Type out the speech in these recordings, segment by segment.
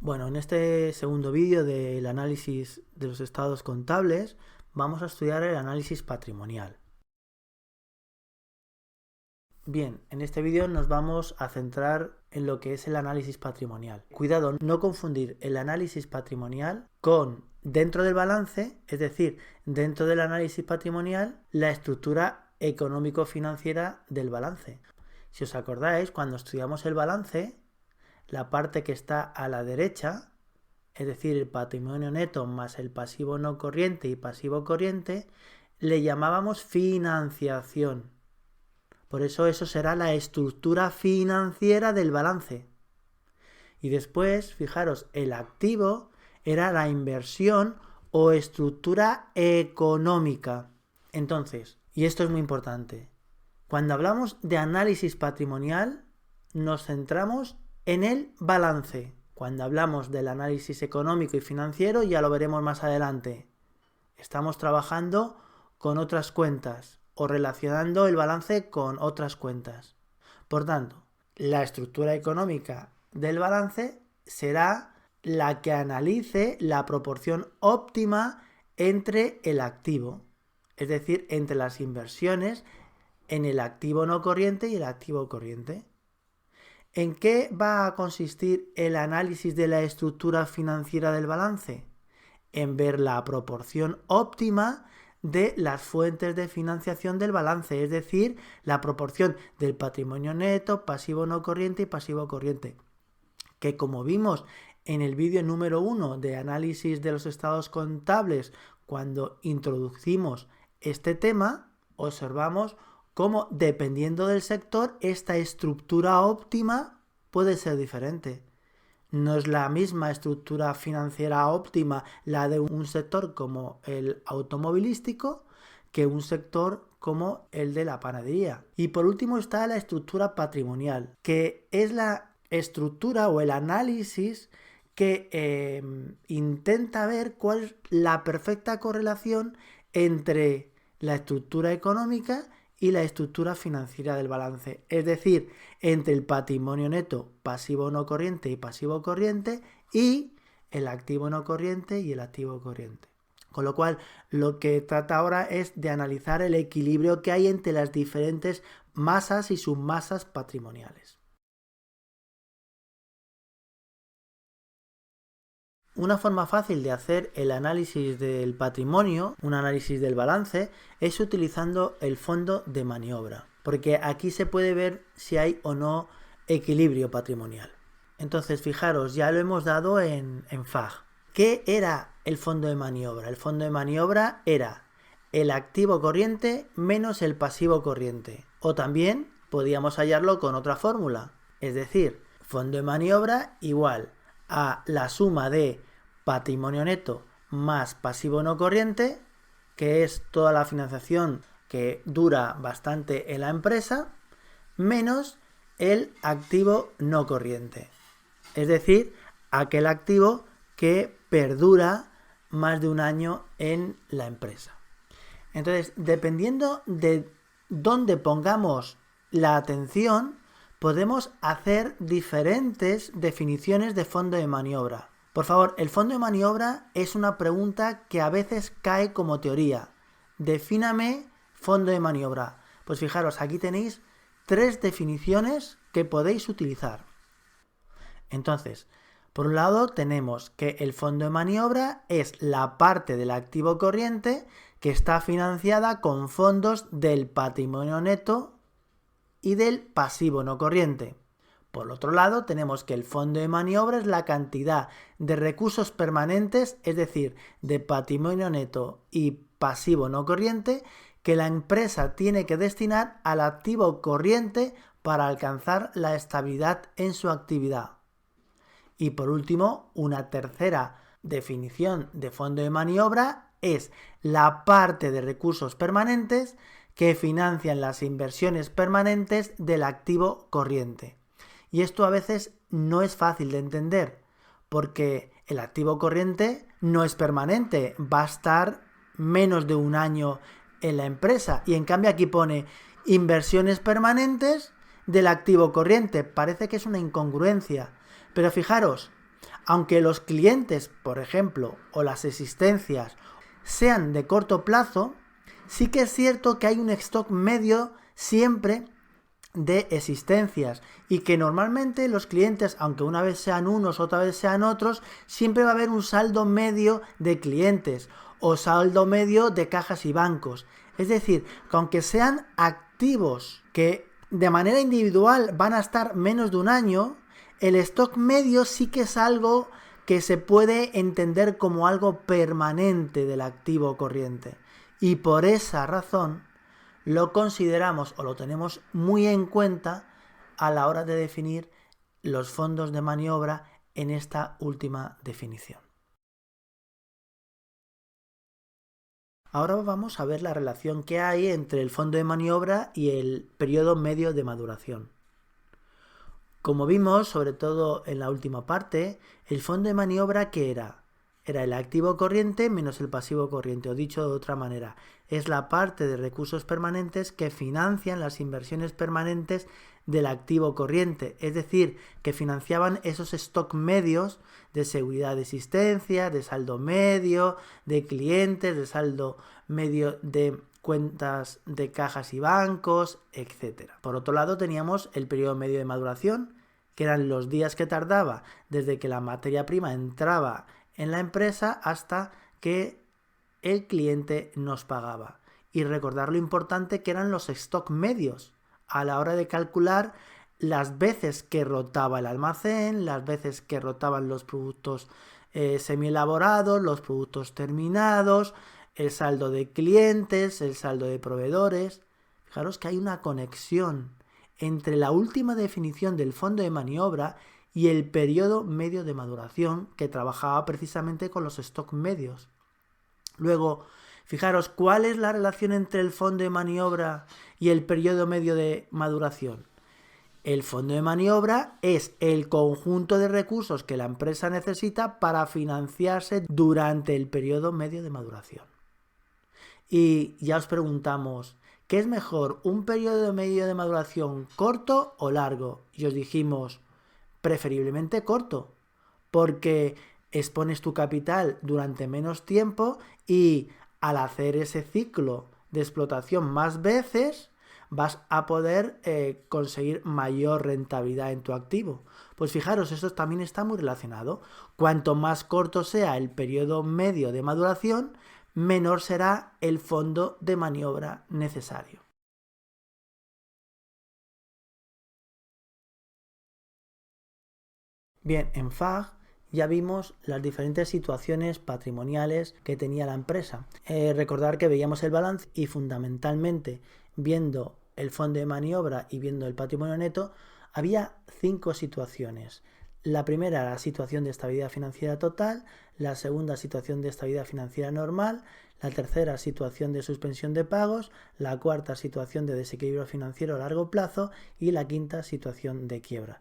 Bueno, en este segundo vídeo del análisis de los estados contables vamos a estudiar el análisis patrimonial. Bien, en este vídeo nos vamos a centrar en lo que es el análisis patrimonial. Cuidado, no confundir el análisis patrimonial con dentro del balance, es decir, dentro del análisis patrimonial, la estructura económico-financiera del balance. Si os acordáis, cuando estudiamos el balance, la parte que está a la derecha, es decir, el patrimonio neto más el pasivo no corriente y pasivo corriente, le llamábamos financiación. Por eso será la estructura financiera del balance. Y después, fijaros, el activo era la inversión o estructura económica. Entonces, y esto es muy importante, cuando hablamos de análisis patrimonial, nos centramos en el balance. Cuando hablamos del análisis económico y financiero, ya lo veremos más adelante. Estamos trabajando con otras cuentas o relacionando el balance con otras cuentas. Por tanto, la estructura económica del balance será la que analice la proporción óptima entre el activo, es decir, entre las inversiones en el activo no corriente y el activo corriente. ¿En qué va a consistir el análisis de la estructura financiera del balance? En ver la proporción óptima de las fuentes de financiación del balance, es decir, la proporción del patrimonio neto, pasivo no corriente y pasivo corriente, que como vimos en el vídeo número 1 de análisis de los estados contables, cuando introducimos este tema, observamos cómo, dependiendo del sector, esta estructura óptima puede ser diferente. No es la misma estructura financiera óptima la de un sector como el automovilístico que un sector como el de la panadería. Y por último está la estructura patrimonial, que es la estructura o el análisis que intenta ver cuál es la perfecta correlación entre la estructura económica y la estructura financiera del balance, es decir, entre el patrimonio neto pasivo no corriente y pasivo corriente y el activo no corriente y el activo corriente. Con lo cual, lo que trata ahora es de analizar el equilibrio que hay entre las diferentes masas y submasas patrimoniales. Una forma fácil de hacer el análisis del patrimonio, un análisis del balance, es utilizando el fondo de maniobra, porque aquí se puede ver si hay o no equilibrio patrimonial. Entonces, fijaros, ya lo hemos dado en FAG. ¿Qué era el fondo de maniobra? El fondo de maniobra era el activo corriente menos el pasivo corriente. O también podíamos hallarlo con otra fórmula, es decir, fondo de maniobra igual a la suma de patrimonio neto más pasivo no corriente, que es toda la financiación que dura bastante en la empresa, menos el activo no corriente, es decir, aquel activo que perdura más de un año en la empresa. Entonces, dependiendo de dónde pongamos la atención, podemos hacer diferentes definiciones de fondo de maniobra. Por favor, el fondo de maniobra es una pregunta que a veces cae como teoría. Defíname fondo de maniobra. Pues fijaros, aquí tenéis 3 definiciones que podéis utilizar. Entonces, por un lado tenemos que el fondo de maniobra es la parte del activo corriente que está financiada con fondos del patrimonio neto y del pasivo no corriente. Por otro lado, tenemos que el fondo de maniobra es la cantidad de recursos permanentes, es decir, de patrimonio neto y pasivo no corriente, que la empresa tiene que destinar al activo corriente para alcanzar la estabilidad en su actividad. Y por último, una tercera definición de fondo de maniobra es la parte de recursos permanentes que financian las inversiones permanentes del activo corriente. Y esto a veces no es fácil de entender, porque el activo corriente no es permanente, va a estar menos de un año en la empresa. Y en cambio aquí pone inversiones permanentes del activo corriente. Parece que es una incongruencia. Pero fijaros, aunque los clientes, por ejemplo, o las existencias sean de corto plazo, sí que es cierto que hay un stock medio siempre de existencias y que normalmente los clientes, aunque una vez sean unos, otra vez sean otros, siempre va a haber un saldo medio de clientes o saldo medio de cajas y bancos. Es decir, que aunque sean activos que de manera individual van a estar menos de un año, el stock medio sí que es algo que se puede entender como algo permanente del activo corriente. Y por esa razón lo consideramos o lo tenemos muy en cuenta a la hora de definir los fondos de maniobra en esta última definición. Ahora vamos a ver la relación que hay entre el fondo de maniobra y el periodo medio de maduración. Como vimos, sobre todo en la última parte, el fondo de maniobra, ¿qué era? Era el activo corriente menos el pasivo corriente, o dicho de otra manera, es la parte de recursos permanentes que financian las inversiones permanentes del activo corriente, es decir, que financiaban esos stock medios de seguridad de existencia, de saldo medio, de clientes, de saldo medio de cuentas de cajas y bancos, etc. Por otro lado, teníamos el periodo medio de maduración, que eran los días que tardaba desde que la materia prima entraba en la empresa hasta que el cliente nos pagaba. Y recordar lo importante que eran los stock medios a la hora de calcular las veces que rotaba el almacén, las veces que rotaban los productos semi-elaborados, los productos terminados, el saldo de clientes, el saldo de proveedores. Fijaros que hay una conexión entre la última definición del fondo de maniobra y el periodo medio de maduración, que trabajaba precisamente con los stock medios. Luego, fijaros, ¿cuál es la relación entre el fondo de maniobra y el periodo medio de maduración? El fondo de maniobra es el conjunto de recursos que la empresa necesita para financiarse durante el periodo medio de maduración. Y ya os preguntamos, ¿qué es mejor, un periodo medio de maduración corto o largo? Y os dijimos, preferiblemente corto, porque expones tu capital durante menos tiempo y al hacer ese ciclo de explotación más veces vas a poder conseguir mayor rentabilidad en tu activo. Pues fijaros, esto también está muy relacionado. Cuanto más corto sea el periodo medio de maduración, menor será el fondo de maniobra necesario. Bien, en FAG ya vimos las diferentes situaciones patrimoniales que tenía la empresa. Recordar que veíamos el balance y fundamentalmente viendo el fondo de maniobra y viendo el patrimonio neto, había 5 situaciones. La primera, la situación de estabilidad financiera total, la segunda, situación de estabilidad financiera normal, la tercera, situación de suspensión de pagos, la cuarta, situación de desequilibrio financiero a largo plazo y la quinta, situación de quiebra.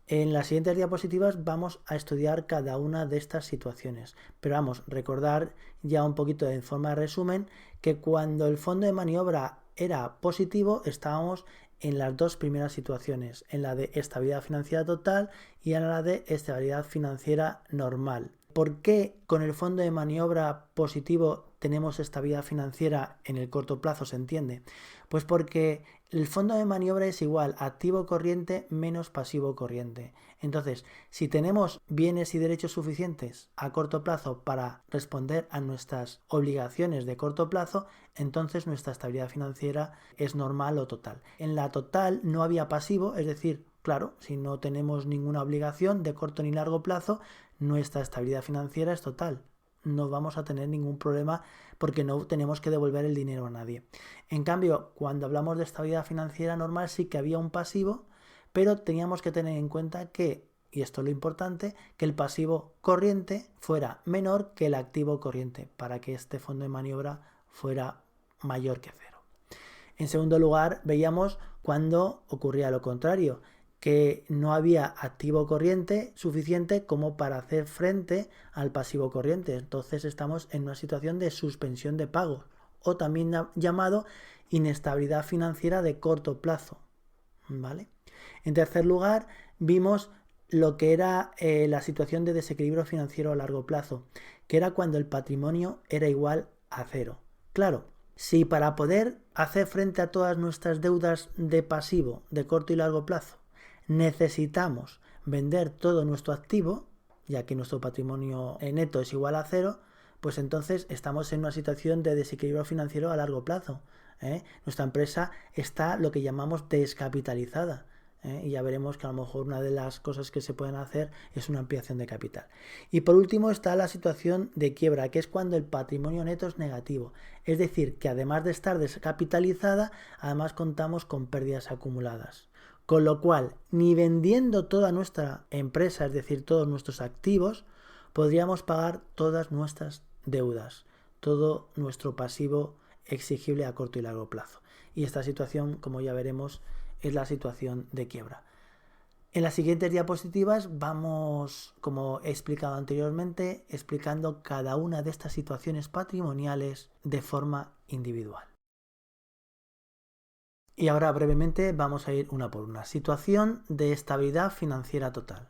En las siguientes diapositivas vamos a estudiar cada una de estas situaciones, pero vamos, recordar ya un poquito en forma de resumen que cuando el fondo de maniobra era positivo estábamos en las dos primeras situaciones, en la de estabilidad financiera total y en la de estabilidad financiera normal. ¿Por qué con el fondo de maniobra positivo tenemos estabilidad financiera en el corto plazo, se entiende? Pues porque el fondo de maniobra es igual activo corriente menos pasivo corriente. Entonces, si tenemos bienes y derechos suficientes a corto plazo para responder a nuestras obligaciones de corto plazo, entonces nuestra estabilidad financiera es normal o total. En la total no había pasivo, es decir, claro, si no tenemos ninguna obligación de corto ni largo plazo, nuestra estabilidad financiera es total. No vamos a tener ningún problema porque no tenemos que devolver el dinero a nadie. En cambio, cuando hablamos de estabilidad financiera normal sí que había un pasivo, pero teníamos que tener en cuenta que, y esto es lo importante, que el pasivo corriente fuera menor que el activo corriente para que este fondo de maniobra fuera mayor que cero. En segundo lugar, veíamos cuando ocurría lo contrario, que no había activo corriente suficiente como para hacer frente al pasivo corriente. Entonces estamos en una situación de suspensión de pagos o también llamado inestabilidad financiera de corto plazo, ¿vale? En tercer lugar, vimos lo que era la situación de desequilibrio financiero a largo plazo, que era cuando el patrimonio era igual a cero. Claro, si para poder hacer frente a todas nuestras deudas de pasivo de corto y largo plazo necesitamos vender todo nuestro activo, ya que nuestro patrimonio neto es igual a cero, pues entonces estamos en una situación de desequilibrio financiero a largo plazo. Nuestra empresa está lo que llamamos descapitalizada. Y ya veremos que a lo mejor una de las cosas que se pueden hacer es una ampliación de capital. Y por último está la situación de quiebra, que es cuando el patrimonio neto es negativo. Es decir, que además de estar descapitalizada, además contamos con pérdidas acumuladas. Con lo cual, ni vendiendo toda nuestra empresa, es decir, todos nuestros activos, podríamos pagar todas nuestras deudas, todo nuestro pasivo exigible a corto y largo plazo. Y esta situación, como ya veremos, es la situación de quiebra. En las siguientes diapositivas vamos, como he explicado anteriormente, explicando cada una de estas situaciones patrimoniales de forma individual. Y ahora brevemente vamos a ir una por una. Situación de estabilidad financiera total.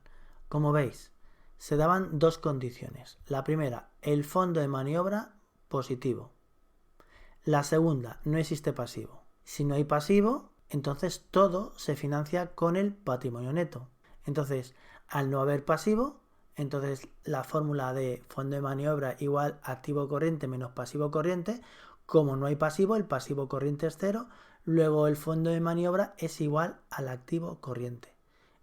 Como veis, se daban dos condiciones. La primera, el fondo de maniobra positivo. La segunda, no existe pasivo. Si no hay pasivo, entonces todo se financia con el patrimonio neto. Entonces, al no haber pasivo, entonces la fórmula de fondo de maniobra igual activo corriente menos pasivo corriente, como no hay pasivo, el pasivo corriente es cero, luego el fondo de maniobra es igual al activo corriente.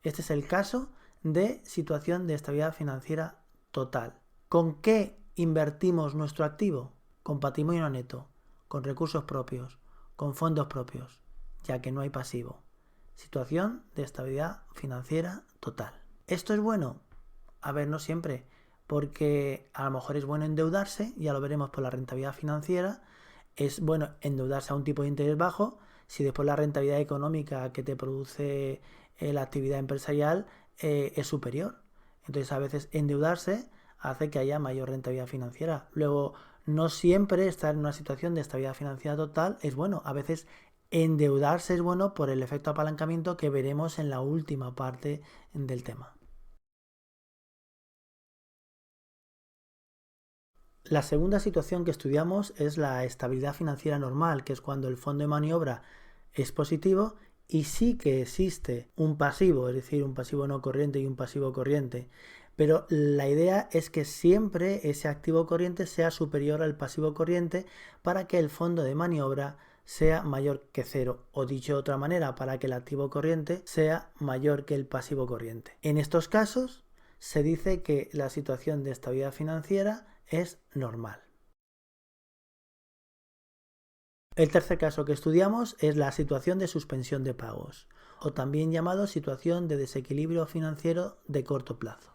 Este es el caso de situación de estabilidad financiera total. ¿Con qué invertimos nuestro activo? Con patrimonio neto, con recursos propios, con fondos propios, ya que no hay pasivo. Situación de estabilidad financiera total. ¿Esto es bueno? A ver, no siempre, porque a lo mejor es bueno endeudarse, ya lo veremos por la rentabilidad financiera. Es bueno endeudarse a un tipo de interés bajo si después la rentabilidad económica que te produce la actividad empresarial es superior. Entonces a veces endeudarse hace que haya mayor rentabilidad financiera. Luego, no siempre estar en una situación de estabilidad financiera total es bueno. A veces endeudarse es bueno por el efecto apalancamiento que veremos en la última parte del tema. La segunda situación que estudiamos es la estabilidad financiera normal, que es cuando el fondo de maniobra es positivo y sí que existe un pasivo, es decir, un pasivo no corriente y un pasivo corriente. Pero la idea es que siempre ese activo corriente sea superior al pasivo corriente para que el fondo de maniobra sea mayor que cero, o dicho de otra manera, para que el activo corriente sea mayor que el pasivo corriente. En estos casos se dice que la situación de estabilidad financiera es normal. El tercer caso que estudiamos es la situación de suspensión de pagos, o también llamado situación de desequilibrio financiero de corto plazo.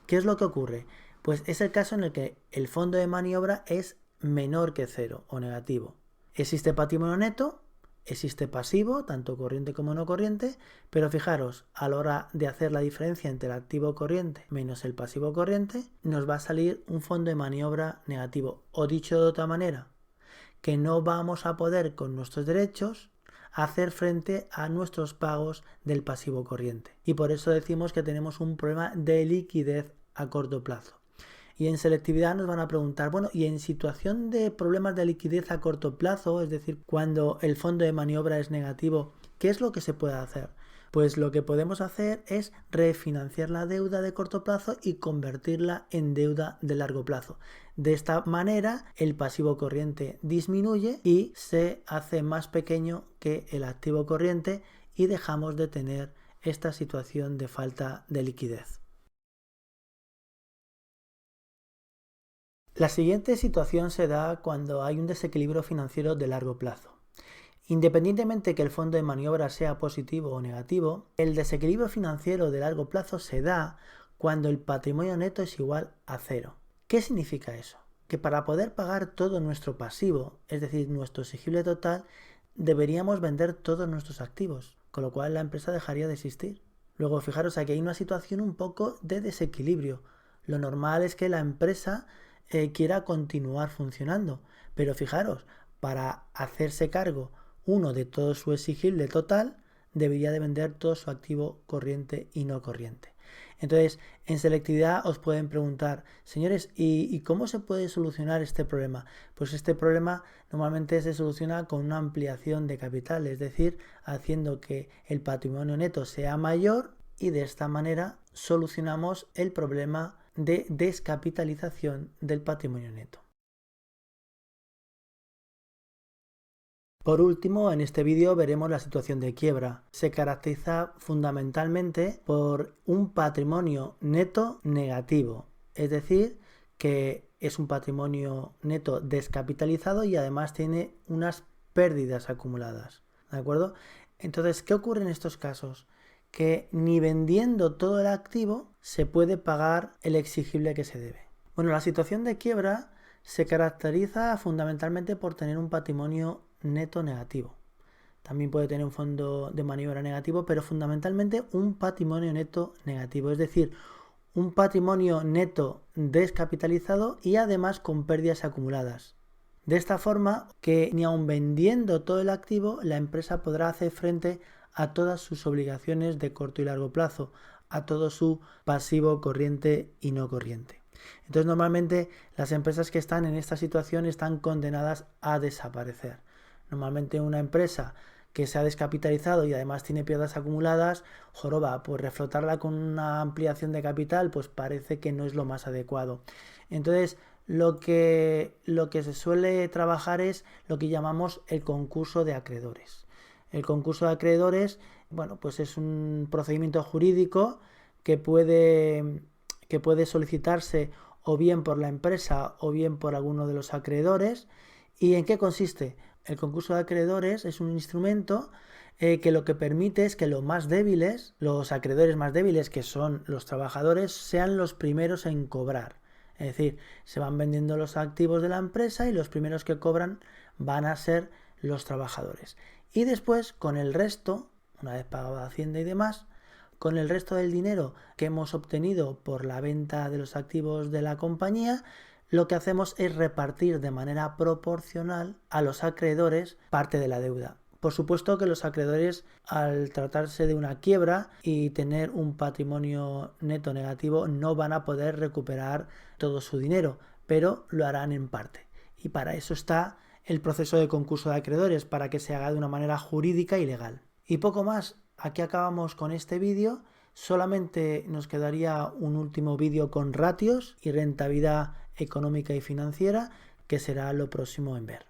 ¿Qué es lo que ocurre? Pues es el caso en el que el fondo de maniobra es menor que cero o negativo. Existe patrimonio neto, existe pasivo, tanto corriente como no corriente, pero fijaros, a la hora de hacer la diferencia entre el activo corriente menos el pasivo corriente, nos va a salir un fondo de maniobra negativo. O dicho de otra manera, que no vamos a poder con nuestros derechos hacer frente a nuestros pagos del pasivo corriente. Y por eso decimos que tenemos un problema de liquidez a corto plazo. Y en selectividad nos van a preguntar, bueno, y en situación de problemas de liquidez a corto plazo, es decir, cuando el fondo de maniobra es negativo, ¿qué es lo que se puede hacer? Pues lo que podemos hacer es refinanciar la deuda de corto plazo y convertirla en deuda de largo plazo. De esta manera, el pasivo corriente disminuye y se hace más pequeño que el activo corriente y dejamos de tener esta situación de falta de liquidez. La siguiente situación se da cuando hay un desequilibrio financiero de largo plazo. Independientemente que el fondo de maniobra sea positivo o negativo, el desequilibrio financiero de largo plazo se da cuando el patrimonio neto es igual a cero. ¿Qué significa eso? Que para poder pagar todo nuestro pasivo, es decir, nuestro exigible total, deberíamos vender todos nuestros activos, con lo cual la empresa dejaría de existir. Luego, fijaros, aquí hay una situación un poco de desequilibrio. Lo normal es que la empresa quiera continuar funcionando, pero fijaros, para hacerse cargo uno de todo su exigible total, debería de vender todo su activo corriente y no corriente. Entonces, en selectividad os pueden preguntar, señores, ¿y cómo se puede solucionar este problema? Pues este problema normalmente se soluciona con una ampliación de capital, es decir, haciendo que el patrimonio neto sea mayor y de esta manera solucionamos el problema de descapitalización del patrimonio neto. Por último, en este vídeo veremos la situación de quiebra. Se caracteriza fundamentalmente por un patrimonio neto negativo, es decir, que es un patrimonio neto descapitalizado y además tiene unas pérdidas acumuladas, ¿de acuerdo? Entonces, ¿qué ocurre en estos casos? Que ni vendiendo todo el activo se puede pagar el exigible que se debe. Bueno, la situación de quiebra se caracteriza fundamentalmente por tener un patrimonio neto negativo. También puede tener un fondo de maniobra negativo, pero fundamentalmente un patrimonio neto negativo, es decir, un patrimonio neto descapitalizado y además con pérdidas acumuladas. De esta forma que ni aun vendiendo todo el activo, la empresa podrá hacer frente a todas sus obligaciones de corto y largo plazo, a todo su pasivo corriente y no corriente. Entonces, normalmente las empresas que están en esta situación están condenadas a desaparecer. Normalmente una empresa que se ha descapitalizado y además tiene pérdidas acumuladas, joroba, pues reflotarla con una ampliación de capital, pues parece que no es lo más adecuado. Entonces, lo que se suele trabajar es lo que llamamos el concurso de acreedores. El concurso de acreedores, bueno, pues es un procedimiento jurídico que puede solicitarse o bien por la empresa o bien por alguno de los acreedores. ¿Y en qué consiste? El concurso de acreedores es un instrumento que lo que permite es que los acreedores más débiles, que son los trabajadores, sean los primeros en cobrar. Es decir, se van vendiendo los activos de la empresa y los primeros que cobran van a ser los trabajadores. Y después, con el resto, una vez pagado Hacienda y demás, con el resto del dinero que hemos obtenido por la venta de los activos de la compañía, lo que hacemos es repartir de manera proporcional a los acreedores parte de la deuda. Por supuesto que los acreedores, al tratarse de una quiebra y tener un patrimonio neto negativo, no van a poder recuperar todo su dinero, pero lo harán en parte. Y para eso está el proceso de concurso de acreedores, para que se haga de una manera jurídica y legal. Y poco más, aquí acabamos con este vídeo. Solamente nos quedaría un último vídeo con ratios y rentabilidad económica y financiera, que será lo próximo en ver.